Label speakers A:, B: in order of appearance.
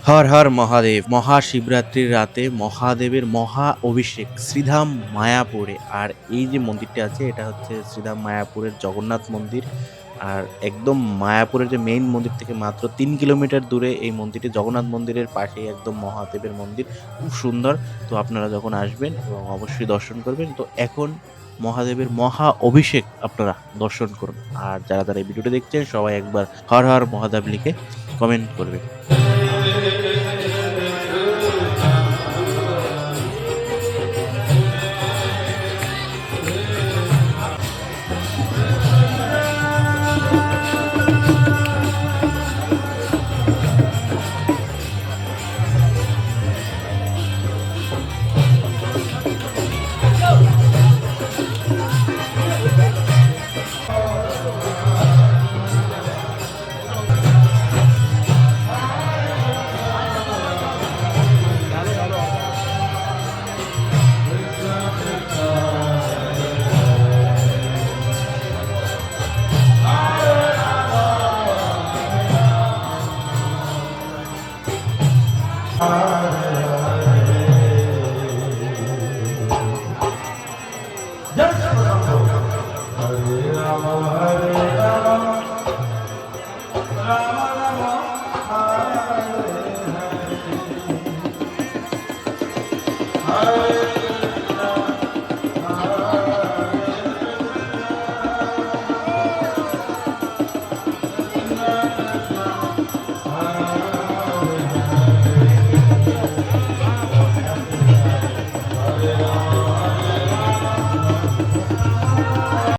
A: হর হর মহাদেব। মহাশিবরাত্রির রাতে মহাদেবের মহা অভিষেক শ্রীধাম মায়াপুরে। আর এই যে মন্দিরটা আছে এটা হচ্ছে শ্রীধাম মায়াপুরের জগন্নাথ মন্দির। আর একদম মায়াপুরের যে মেইন মন্দির থেকে মাত্র ৩ কিলোমিটার দূরে এই মন্দিরটি, জগন্নাথ মন্দিরের পাশেই একদম মহাদেবের মন্দির। খুব সুন্দর। তো আপনারা যখন আসবেন এবং অবশ্যই দর্শন করবেন, তো এখন মহাদেবের মহা অভিষেক আপনারা দর্শন করুন। আর যারা যারা এই ভিডিওটা দেখছেন সবাই একবার হর হর মহাদেব লিখে কমেন্ট করবেন।
B: Ah